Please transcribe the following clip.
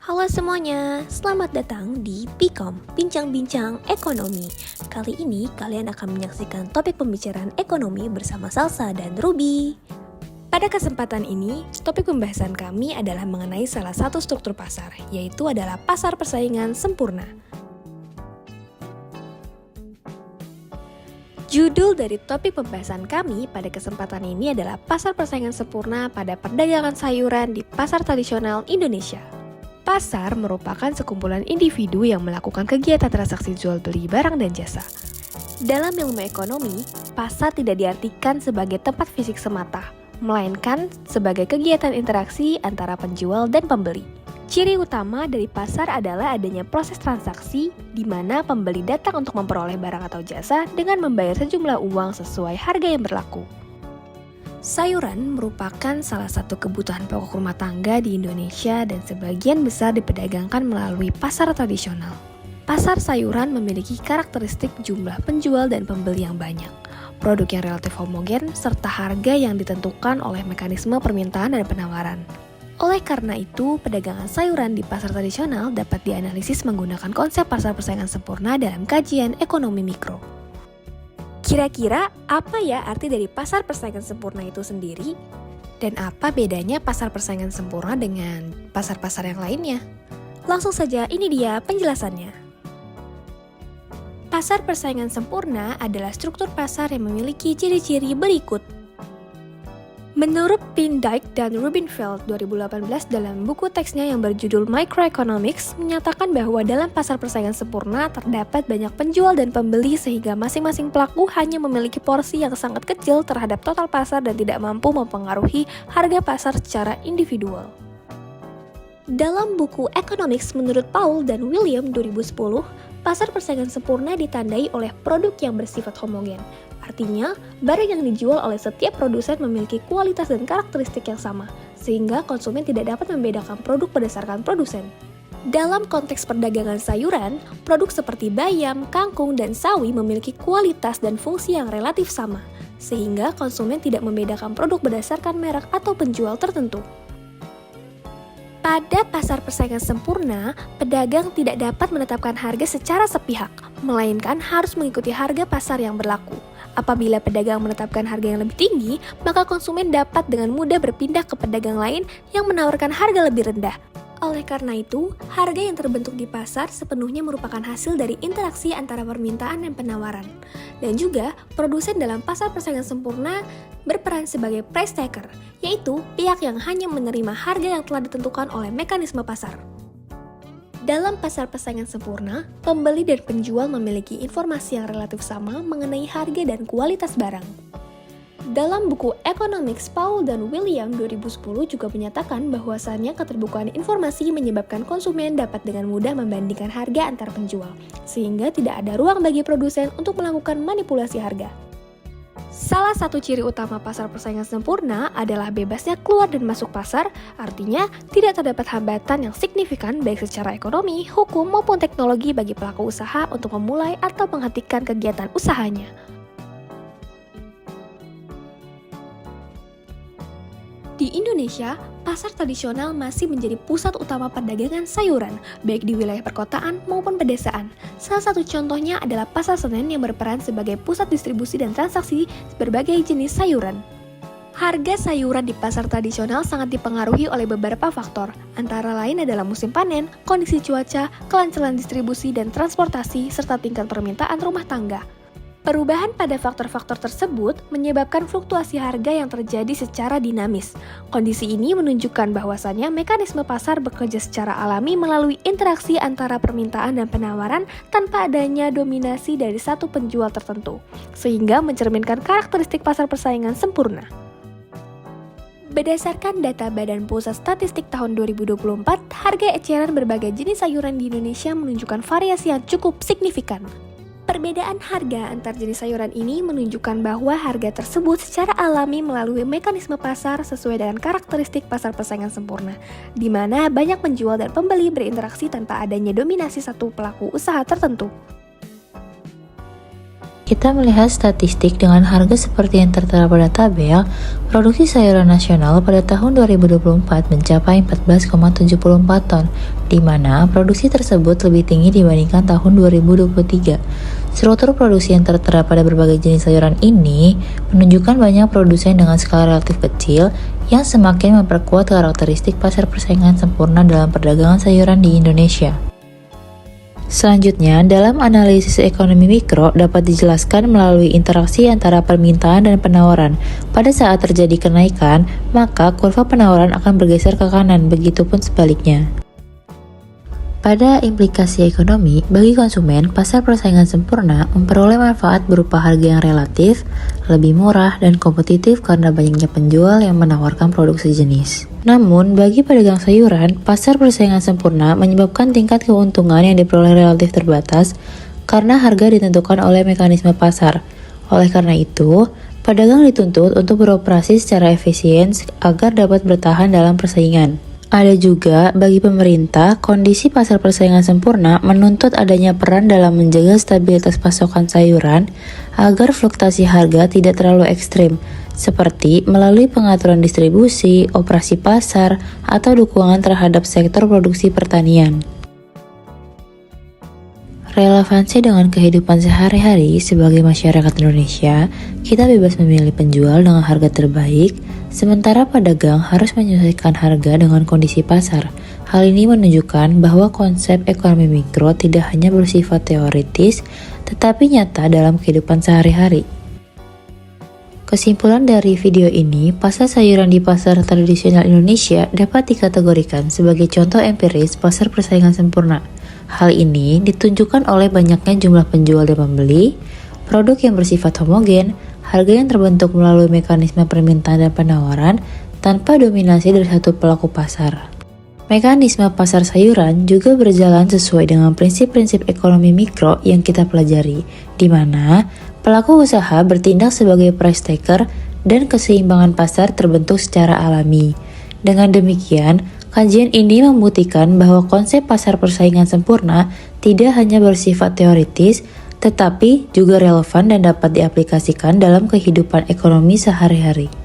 Halo semuanya, selamat datang di Pikom, Bincang-Bincang Ekonomi. Kali ini kalian akan menyaksikan topik pembicaraan ekonomi bersama Salsa dan Ruby. Pada kesempatan ini, topik pembahasan kami adalah mengenai salah satu struktur pasar, yaitu adalah pasar persaingan sempurna. Judul dari topik pembahasan kami pada kesempatan ini adalah pasar persaingan sempurna pada perdagangan sayuran di pasar tradisional Indonesia. Pasar merupakan sekumpulan individu yang melakukan kegiatan transaksi jual beli barang dan jasa. Dalam ilmu ekonomi, pasar tidak diartikan sebagai tempat fisik semata, melainkan sebagai kegiatan interaksi antara penjual dan pembeli. Ciri utama dari pasar adalah adanya proses transaksi di mana pembeli datang untuk memperoleh barang atau jasa dengan membayar sejumlah uang sesuai harga yang berlaku. Sayuran merupakan salah satu kebutuhan pokok rumah tangga di Indonesia dan sebagian besar diperdagangkan melalui pasar tradisional. Pasar sayuran memiliki karakteristik jumlah penjual dan pembeli yang banyak, produk yang relatif homogen, serta harga yang ditentukan oleh mekanisme permintaan dan penawaran. Oleh karena itu, perdagangan sayuran di pasar tradisional dapat dianalisis menggunakan konsep pasar persaingan sempurna dalam kajian ekonomi mikro. Kira-kira apa ya arti dari pasar persaingan sempurna itu sendiri? Dan apa bedanya pasar persaingan sempurna dengan pasar-pasar yang lainnya? Langsung saja, ini dia penjelasannya. Pasar persaingan sempurna adalah struktur pasar yang memiliki ciri-ciri berikut. Menurut Pindike dan Rubinfeld 2018 dalam buku teksnya yang berjudul Microeconomics menyatakan bahwa dalam pasar persaingan sempurna terdapat banyak penjual dan pembeli sehingga masing-masing pelaku hanya memiliki porsi yang sangat kecil terhadap total pasar dan tidak mampu mempengaruhi harga pasar secara individual. Dalam buku Economics menurut Paul dan William 2010, pasar persaingan sempurna ditandai oleh produk yang bersifat homogen. Artinya, barang yang dijual oleh setiap produsen memiliki kualitas dan karakteristik yang sama, sehingga konsumen tidak dapat membedakan produk berdasarkan produsen. Dalam konteks perdagangan sayuran, produk seperti bayam, kangkung, dan sawi memiliki kualitas dan fungsi yang relatif sama, sehingga konsumen tidak membedakan produk berdasarkan merek atau penjual tertentu. Pada pasar persaingan sempurna, pedagang tidak dapat menetapkan harga secara sepihak, melainkan harus mengikuti harga pasar yang berlaku. Apabila pedagang menetapkan harga yang lebih tinggi, maka konsumen dapat dengan mudah berpindah ke pedagang lain yang menawarkan harga lebih rendah. Oleh karena itu, harga yang terbentuk di pasar sepenuhnya merupakan hasil dari interaksi antara permintaan dan penawaran. Dan juga, produsen dalam pasar persaingan sempurna berperan sebagai price taker, yaitu pihak yang hanya menerima harga yang telah ditentukan oleh mekanisme pasar. Dalam pasar persaingan sempurna, pembeli dan penjual memiliki informasi yang relatif sama mengenai harga dan kualitas barang. Dalam buku Economics, Paul dan William 2010 juga menyatakan bahwasannya keterbukaan informasi menyebabkan konsumen dapat dengan mudah membandingkan harga antar penjual, sehingga tidak ada ruang bagi produsen untuk melakukan manipulasi harga. Salah satu ciri utama pasar persaingan sempurna adalah bebasnya keluar dan masuk pasar, artinya tidak terdapat hambatan yang signifikan baik secara ekonomi, hukum, maupun teknologi bagi pelaku usaha untuk memulai atau menghentikan kegiatan usahanya. Di Indonesia, pasar tradisional masih menjadi pusat utama perdagangan sayuran, baik di wilayah perkotaan maupun pedesaan. Salah satu contohnya adalah Pasar Senen yang berperan sebagai pusat distribusi dan transaksi berbagai jenis sayuran. Harga sayuran di pasar tradisional sangat dipengaruhi oleh beberapa faktor, antara lain adalah musim panen, kondisi cuaca, kelancaran distribusi dan transportasi, serta tingkat permintaan rumah tangga. Perubahan pada faktor-faktor tersebut menyebabkan fluktuasi harga yang terjadi secara dinamis. Kondisi ini menunjukkan bahwasannya mekanisme pasar bekerja secara alami melalui interaksi antara permintaan dan penawaran tanpa adanya dominasi dari satu penjual tertentu, sehingga mencerminkan karakteristik pasar persaingan sempurna. Berdasarkan data Badan Pusat Statistik tahun 2024, harga eceran berbagai jenis sayuran di Indonesia menunjukkan variasi yang cukup signifikan. Perbedaan harga antar jenis sayuran ini menunjukkan bahwa harga tersebut secara alami melalui mekanisme pasar sesuai dengan karakteristik pasar persaingan sempurna, di mana banyak penjual dan pembeli berinteraksi tanpa adanya dominasi satu pelaku usaha tertentu. Kita melihat statistik dengan harga seperti yang tertera pada tabel, produksi sayuran nasional pada tahun 2024 mencapai 14,74 ton, di mana produksi tersebut lebih tinggi dibandingkan tahun 2023. Struktur produksi yang tertera pada berbagai jenis sayuran ini menunjukkan banyak produsen dengan skala relatif kecil yang semakin memperkuat karakteristik pasar persaingan sempurna dalam perdagangan sayuran di Indonesia. Selanjutnya, dalam analisis ekonomi mikro dapat dijelaskan melalui interaksi antara permintaan dan penawaran. Pada saat terjadi kenaikan, maka kurva penawaran akan bergeser ke kanan, begitupun sebaliknya. Pada implikasi ekonomi, bagi konsumen, pasar persaingan sempurna memperoleh manfaat berupa harga yang relatif, lebih murah, dan kompetitif karena banyaknya penjual yang menawarkan produk sejenis. Namun, bagi pedagang sayuran, pasar persaingan sempurna menyebabkan tingkat keuntungan yang diperoleh relatif terbatas karena harga ditentukan oleh mekanisme pasar. Oleh karena itu, pedagang dituntut untuk beroperasi secara efisien agar dapat bertahan dalam persaingan. Ada juga bagi pemerintah, kondisi pasar persaingan sempurna menuntut adanya peran dalam menjaga stabilitas pasokan sayuran agar fluktuasi harga tidak terlalu ekstrim, seperti melalui pengaturan distribusi, operasi pasar, atau dukungan terhadap sektor produksi pertanian. Relevansi dengan kehidupan sehari-hari sebagai masyarakat Indonesia, kita bebas memilih penjual dengan harga terbaik, sementara pedagang harus menyesuaikan harga dengan kondisi pasar. Hal ini menunjukkan bahwa konsep ekonomi mikro tidak hanya bersifat teoritis, tetapi nyata dalam kehidupan sehari-hari. Kesimpulan dari video ini, pasar sayuran di pasar tradisional Indonesia dapat dikategorikan sebagai contoh empiris pasar persaingan sempurna. Hal ini ditunjukkan oleh banyaknya jumlah penjual dan pembeli, produk yang bersifat homogen, harga yang terbentuk melalui mekanisme permintaan dan penawaran tanpa dominasi dari satu pelaku pasar. Mekanisme pasar sayuran juga berjalan sesuai dengan prinsip-prinsip ekonomi mikro yang kita pelajari, di mana pelaku usaha bertindak sebagai price taker dan keseimbangan pasar terbentuk secara alami. Dengan demikian, kajian ini membuktikan bahwa konsep pasar persaingan sempurna tidak hanya bersifat teoritis, tetapi juga relevan dan dapat diaplikasikan dalam kehidupan ekonomi sehari-hari.